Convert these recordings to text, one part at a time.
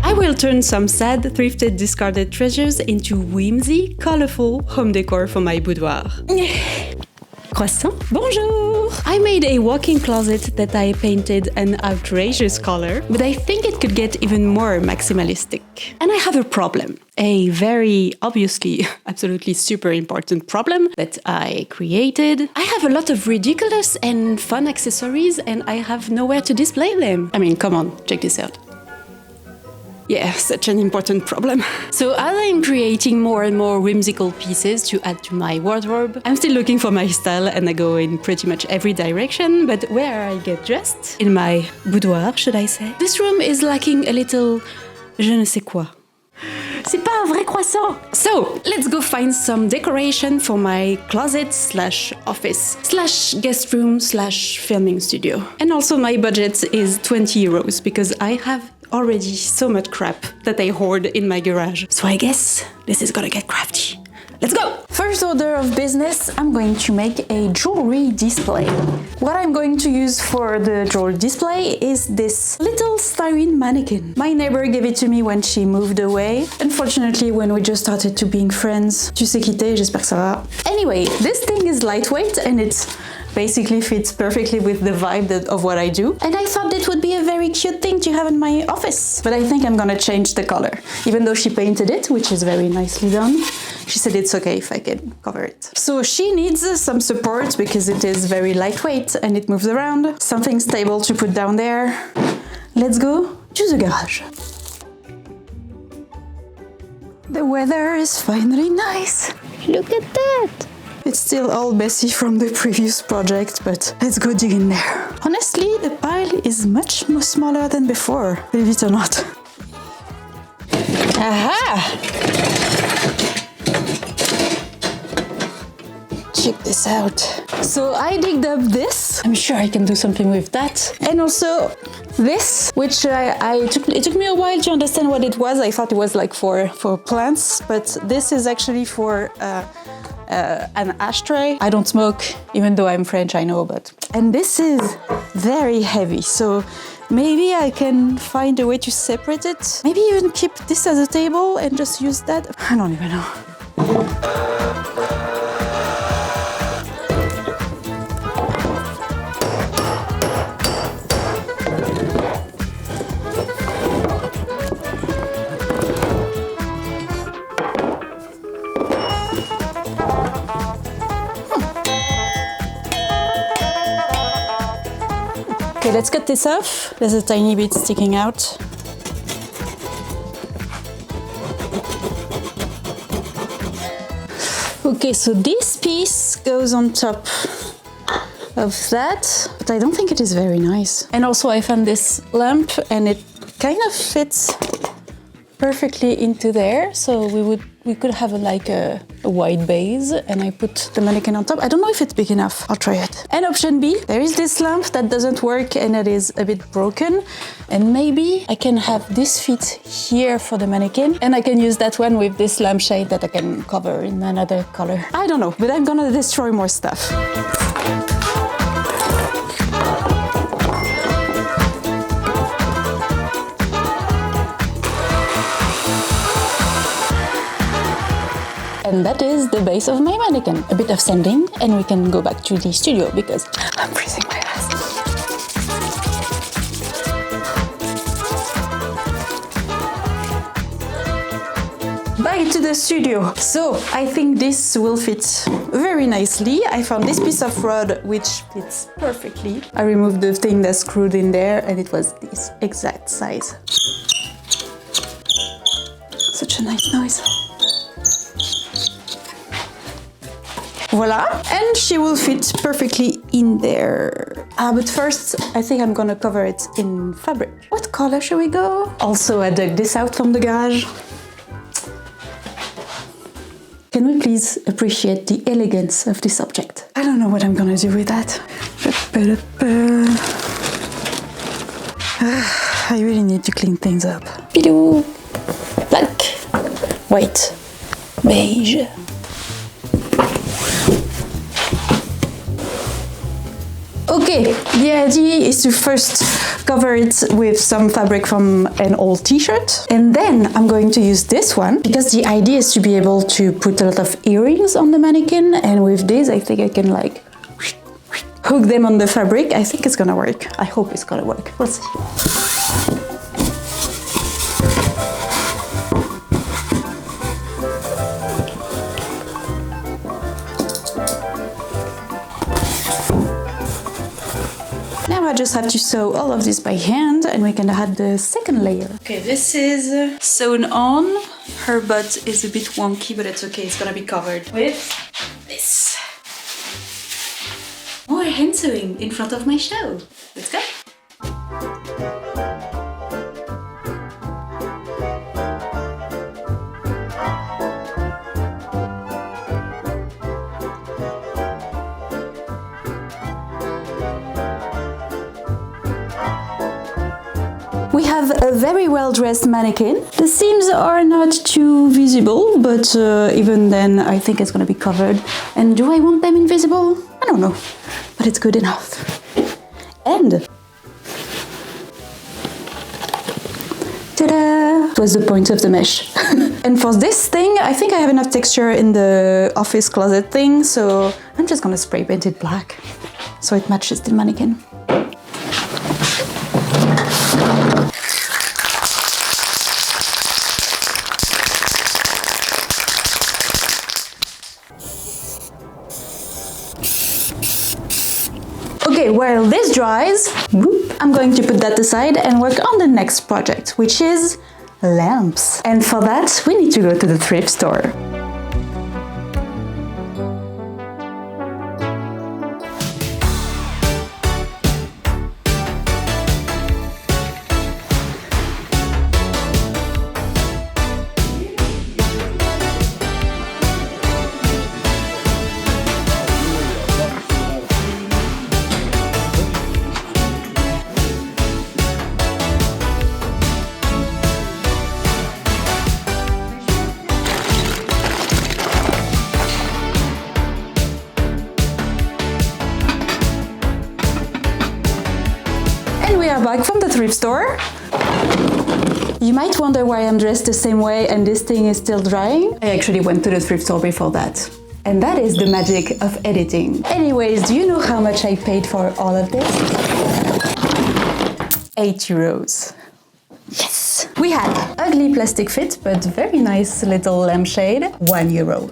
I will turn some sad, thrifted, discarded treasures into whimsy, colorful home decor for my boudoir. Croissant, bonjour! I made a walk-in closet that I painted an outrageous color, but I think it could get even more maximalistic. And I have a problem. A very obviously, absolutely super important problem that I created. I have a lot of ridiculous and fun accessories and I have nowhere to display them. I mean, come on, check this out. Yeah, such an important problem. So as I'm creating more and more whimsical pieces to add to my wardrobe, I'm still looking for my style and I go in pretty much every direction, but where I get dressed, in my boudoir, should I say, this room is lacking a little je ne sais quoi. C'est pas un vrai croissant! So, let's go find some decoration for my closet slash office slash guest room slash filming studio. And also my budget is 20 euros because I have already so much crap that I hoard in my garage. So I guess this is gonna get crafty. Let's go! First order of business, I'm going to make a jewelry display. What I'm going to use for the jewelry display is this little styrene mannequin. My neighbor gave it to me when she moved away. Unfortunately, when we just started to being friends, tu sais quitter, j'espère que ça va. Anyway, this thing is lightweight and it basically fits perfectly with the vibe of what I do. And I thought it would be a very cute thing to have in my office. But I think I'm gonna change the color. Even though she painted it, which is very nicely done, she said it's okay if I can cover it. So she needs some support because it is very lightweight and it moves around. Something stable to put down there. Let's go to the garage. The weather is finally nice. Look at that! It's still all messy from the previous project, but let's go dig in there. Honestly, the pile is much more smaller than before, believe it or not. Aha! Check this out. So I digged up this. I'm sure I can do something with that. And also this, which it took me a while to understand what it was. I thought it was like for plants, but this is actually for an ashtray. I don't smoke, even though I'm French, I know, but... And this is very heavy, so maybe I can find a way to separate it. Maybe even keep this as a table and just use that. I don't even know. Okay, let's cut this off. There's a tiny bit sticking out. Okay, so this piece goes on top of that, but I don't think it is very nice. And also I found this lamp and it kind of fits perfectly into there, so we could have a white base, and I put the mannequin on top. I don't know if it's big enough. I'll try it. And option B, there is this lamp that doesn't work and it is a bit broken, and maybe I can have this fit here for the mannequin, and I can use that one with this lampshade that I can cover in another color. I don't know, but I'm gonna destroy more stuff. And that is the base of my mannequin. A bit of sanding and we can go back to the studio because I'm freezing my ass. Back to the studio. So I think this will fit very nicely. I found this piece of rod which fits perfectly. I removed the thing that's screwed in there and it was this exact size. Such a nice noise. Voila, and she will fit perfectly in there. But first, I think I'm gonna cover it in fabric. What color should we go? Also, I dug this out from the garage. Can we please appreciate the elegance of this object? I don't know what I'm gonna do with that. I really need to clean things up. Bidoo! Black, white, beige. Ok, Okay, the idea is to first cover it with some fabric from an old t-shirt, and then I'm going to use this one because the idea is to be able to put a lot of earrings on the mannequin, and with this I think I can like hook them on the fabric. I think it's gonna work. I hope it's gonna work. We'll see. Now I just have to sew all of this by hand and we can add the second layer. Okay, this is sewn on. Her butt is a bit wonky, but it's okay. It's gonna be covered with this. More hand sewing in front of my show. Let's go. We have a very well-dressed mannequin. The seams are not too visible, but even then I think it's gonna be covered. And do I want them invisible? I don't know, but it's good enough. And ta-da! It was the point of the mesh. And for this thing, I think I have enough texture in the office closet thing, so I'm just gonna spray paint it black so it matches the mannequin. Okay, while this dries, I'm going to put that aside and work on the next project, which is lamps. And for that, we need to go to the thrift store. We are back from the thrift store. You might wonder why I'm dressed the same way and this thing is still drying. I actually went to the thrift store before that. And that is the magic of editing. Anyways, do you know how much I paid for all of this? 8 euros. Yes! We had ugly plastic fit, but very nice little lampshade, 1 euro.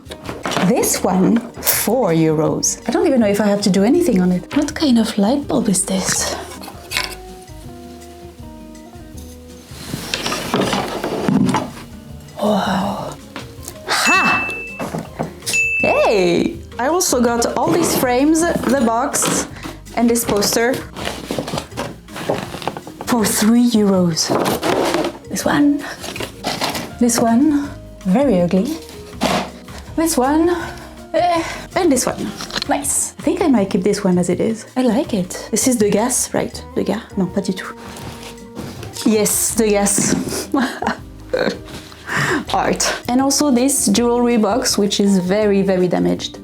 This one, 4 euros. I don't even know if I have to do anything on it. What kind of light bulb is this? Wow. Ha! Hey! I also got all these frames, the box, and this poster for 3 euros. This one, very ugly. This one, and this one. Nice. I think I might keep this one as it is. I like it. This is the gas, right? The gas? Non, pas du tout. Yes, the gas. Art. And also this jewelry box, which is very, very damaged.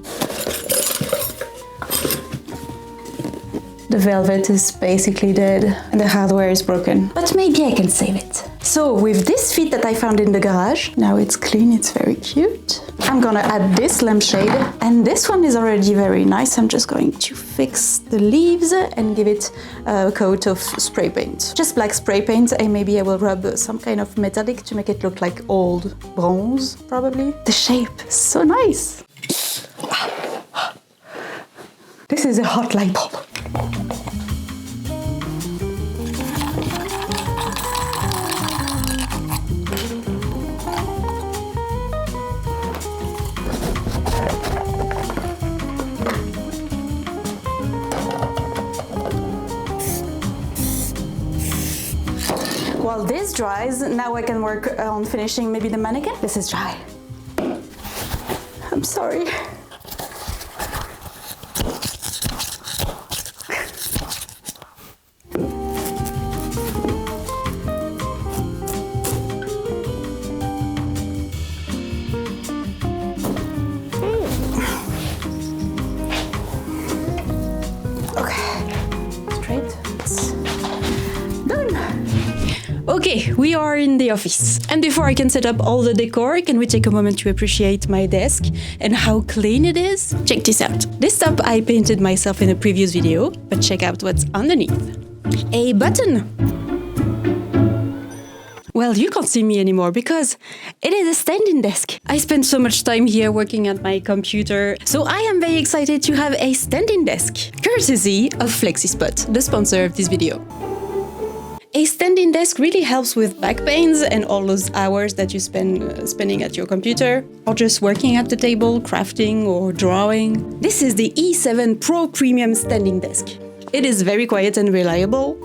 The velvet is basically dead and the hardware is broken. But maybe I can save it. So with this fit that I found in the garage, now it's clean, it's very cute. I'm gonna add this lampshade, and this one is already very nice. I'm just going to fix the leaves and give it a coat of spray paint. Just black spray paint, and maybe I will rub some kind of metallic to make it look like old bronze, probably. The shape is so nice. This is a hot light bulb. While this dries, now I can work on finishing maybe the mannequin. This is dry. I'm sorry. are in the office. And before I can set up all the decor, can we take a moment to appreciate my desk and how clean it is? Check this out. This top I painted myself in a previous video, but check out what's underneath. A button! Well, you can't see me anymore because it is a standing desk. I spend so much time here working at my computer, so I am very excited to have a standing desk, courtesy of ᴅᴅᴅ, the sponsor of this video. A standing desk really helps with back pains and all those hours that you spending at your computer, or just working at the table, crafting or drawing. This is the E7 Pro Premium Standing Desk. It is very quiet and reliable,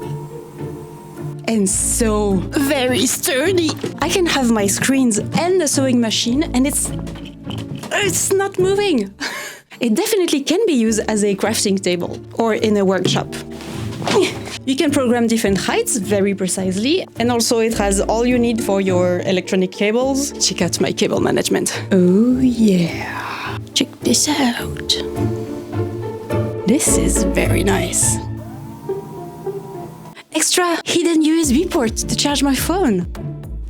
and so very sturdy. I can have my screens and the sewing machine and it's not moving. It definitely can be used as a crafting table or in a workshop. You can program different heights very precisely, and also it has all you need for your electronic cables. Check out my cable management. Oh yeah, check this out. This is very nice. Extra hidden USB port to charge my phone.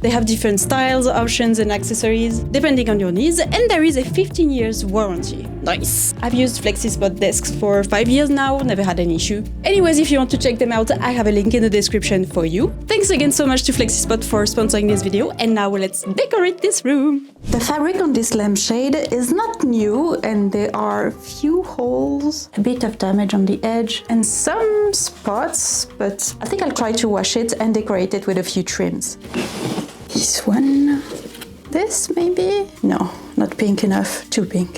They have different styles, options and accessories, depending on your needs, and there is a 15 years warranty. Nice! I've used ᴅᴅᴅ desks for 5 years now, never had an issue. Anyways, if you want to check them out, I have a link in the description for you. Thanks again so much to ᴅᴅᴅ for sponsoring this video, and now let's decorate this room! The fabric on this lampshade is not new, and there are few holes, a bit of damage on the edge, and some spots, but I think I'll try to wash it and decorate it with a few trims. This one, this maybe? No, not pink enough, too pink.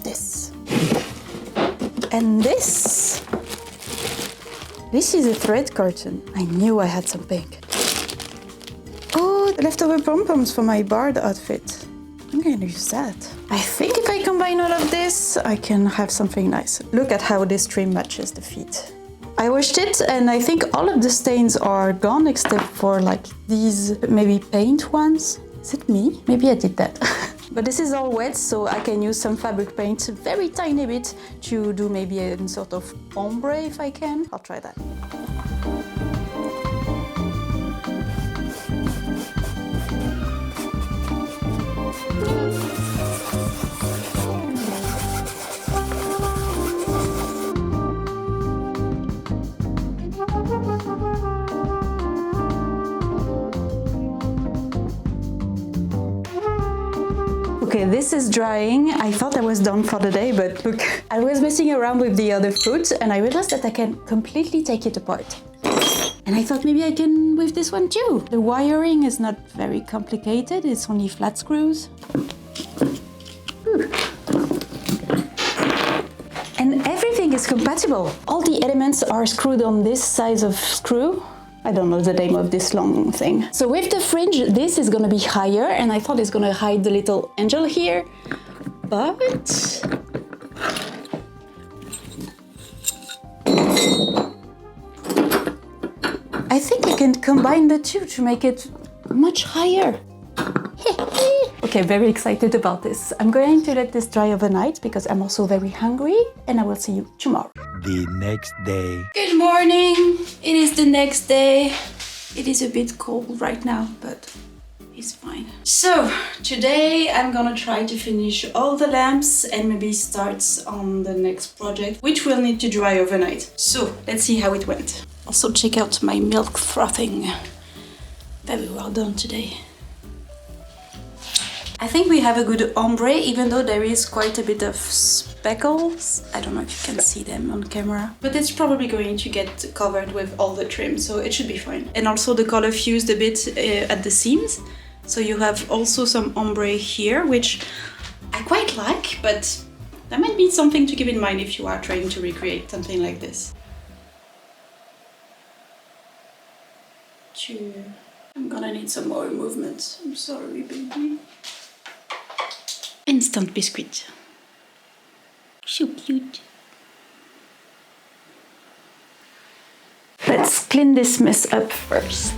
This. And this. This is a thread carton. I knew I had some pink. Oh, leftover pom-poms for my bard outfit. I'm gonna use that. I think if I combine all of this, I can have something nice. Look at how this trim matches the feet. I washed it and I think all of the stains are gone except for like these maybe paint ones. Is it me? Maybe I did that. But this is all wet, so I can use some fabric paint, a very tiny bit, to do maybe a sort of ombre if I can. I'll try that. Okay, this is drying. I thought I was done for the day, but look, I was messing around with the other foot and I realized that I can completely take it apart. And I thought maybe I can with this one too. The wiring is not very complicated, it's only flat screws. And everything is compatible. All the elements are screwed on this size of screw. I don't know the name of this long thing. So with the fringe, this is gonna be higher, and I thought it's gonna hide the little angel here, but I think I can combine the two to make it much higher. Okay, very excited about this. I'm going to let this dry overnight because I'm also very hungry, and I will see you tomorrow. The next day. Good morning! It is the next day. It is a bit cold right now, but it's fine. So, today I'm gonna try to finish all the lamps and maybe start on the next project, which will need to dry overnight. So, let's see how it went. Also check out my milk frothing. Very well done today. I think we have a good ombre, even though there is quite a bit of speckles. I don't know if you can see them on camera, but it's probably going to get covered with all the trim, so it should be fine. And also the color fused a bit at the seams, so you have also some ombre here, which I quite like, but that might be something to keep in mind if you are trying to recreate something like this. I'm gonna need some more movement. I'm sorry, baby. Instant biscuit. So cute. Let's clean this mess up first.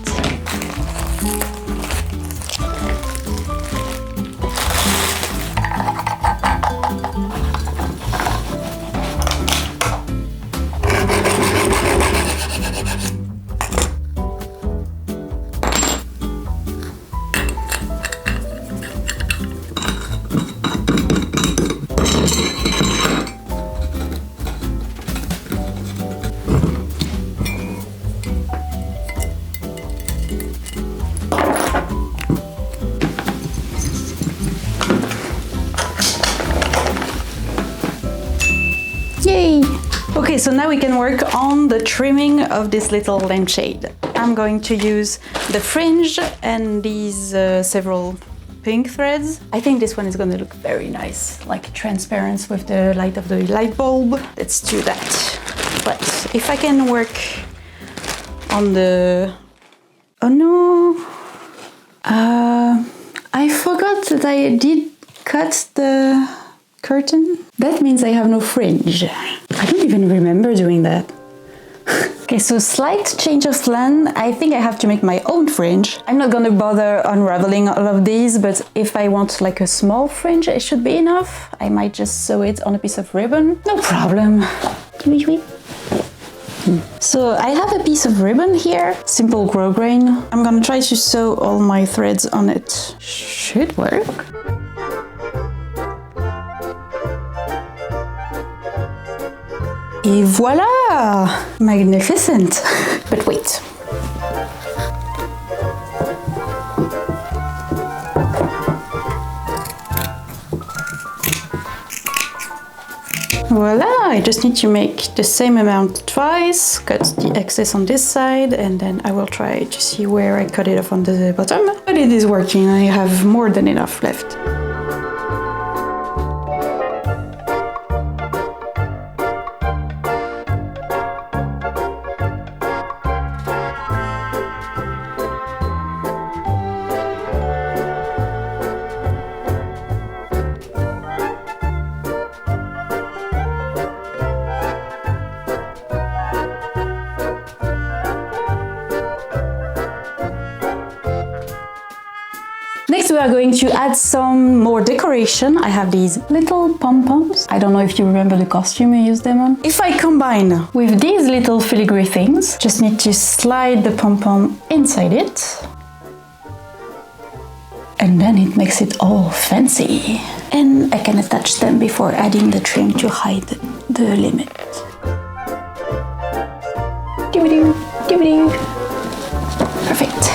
so now we can work on the trimming of this little lampshade. I'm going to use the fringe and these several pink threads. I think this one is going to look very nice, like transparent with the light of the light bulb. Let's do that. But if I can work on the... Oh no! I forgot that I did cut the curtain. That means I have no fringe. I don't even remember doing that. Okay, so slight change of plan. I think I have to make my own fringe. I'm not gonna bother unraveling all of these, but if I want like a small fringe, it should be enough. I might just sew it on a piece of ribbon. No problem. So I have a piece of ribbon here, simple grosgrain. I'm gonna try to sew all my threads on it. Should work. Et voilà! Magnificent! But wait. Voila! I just need to make the same amount twice, cut the excess on this side, and then I will try to see where I cut it off on the bottom. But it is working, I have more than enough left. Next we are going to add some more decoration. I have these little pom-poms. I don't know if you remember the costume I used them on. If I combine with these little filigree things, just need to slide the pom-pom inside it. And then it makes it all fancy. And I can attach them before adding the trim to hide the limit. Perfect.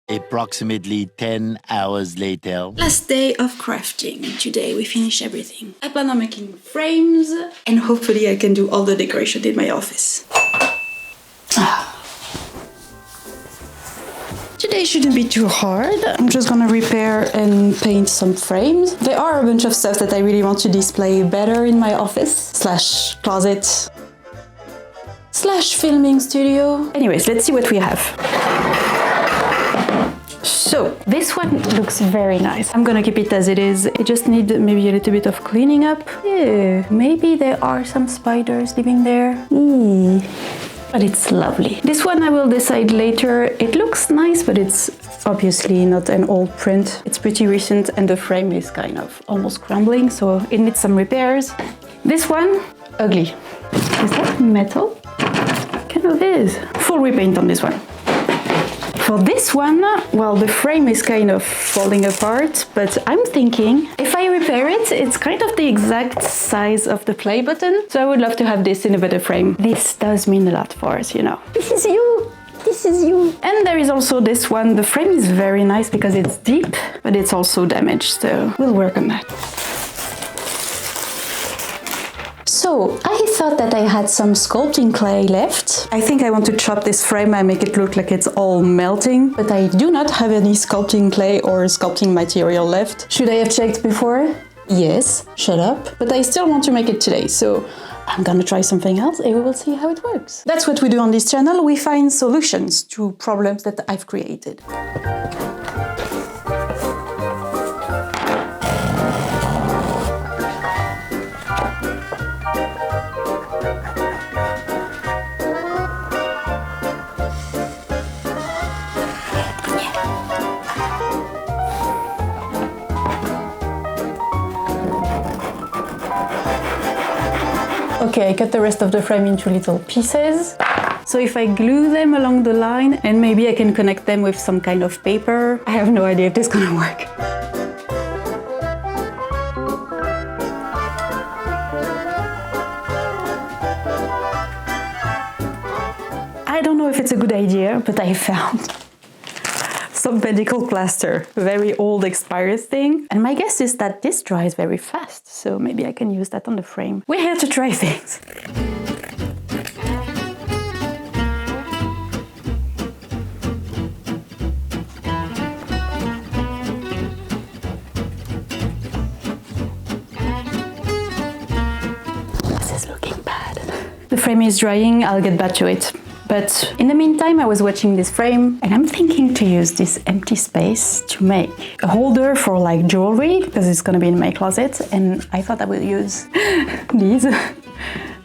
Approximately 10 hours later. Last day of crafting. Today we finish everything. I plan on making frames and hopefully I can do all the decoration in my office. Today shouldn't be too hard. I'm just gonna repair and paint some frames. There are a bunch of stuff that I really want to display better in my office slash closet slash filming studio. Anyways, let's see what we have. So, this one looks very nice. I'm gonna keep it as it is. It just needs maybe a little bit of cleaning up. Yeah, maybe there are some spiders living there. But it's lovely. This one I will decide later. It looks nice, but it's obviously not an old print. It's pretty recent and the frame is kind of almost crumbling, so it needs some repairs. This one, ugly. Is that metal? Kind of is. Full repaint on this one. For this one, well, the frame is kind of falling apart, but I'm thinking if I repair it, it's kind of the exact size of the play button. So I would love to have this in a better frame. This does mean a lot for us, you know. This is you! This is you! And there is also this one. The frame is very nice because it's deep, but it's also damaged, so we'll work on that. So, I thought that I had some sculpting clay left. I think I want to chop this frame and make it look like it's all melting, but I do not have any sculpting clay or sculpting material left. Should I have checked before? Yes, shut up. But I still want to make it today, so I'm gonna try something else and we will see how it works. That's what we do on this channel. We find solutions to problems that I've created. Okay, I cut the rest of the frame into little pieces. So if I glue them along the line and maybe I can connect them with some kind of paper, I have no idea if this is gonna work. it's a good idea, but I found some medical plaster, very old expired thing. And my guess is that this dries very fast, so maybe I can use that on the frame. We're here to try things. This is looking bad. The frame is drying, I'll get back to it. But in the meantime, I was watching this frame and I'm thinking to use this empty space to make a holder for like jewelry, because it's gonna be in my closet, and I thought I would use these.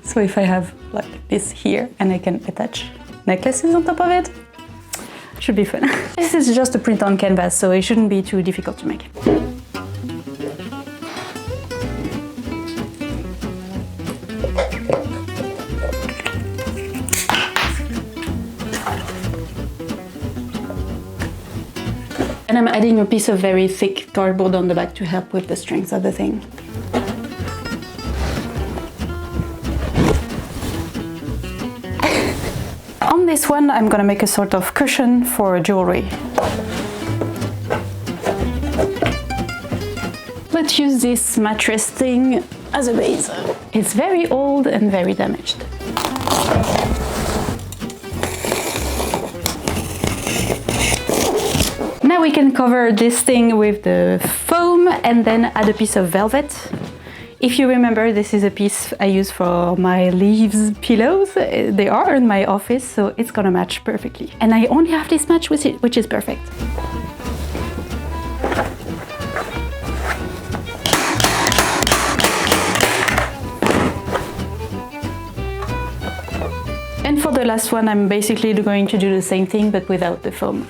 So if I have like this here and I can attach necklaces on top of it, should be fun. This is just a print on canvas, so it shouldn't be too difficult to make. And I'm adding a piece of very thick cardboard on the back to help with the strength of the thing. On this one, I'm gonna make a sort of cushion for jewelry. Let's use this mattress thing as a base. It's very old and very damaged. Now we can cover this thing with the foam and then add a piece of velvet. If you remember, this is a piece I use for my leaves pillows. They are in my office, so it's gonna match perfectly. And I only have this match with it, which is perfect. And for the last one, I'm basically going to do the same thing, but without the foam.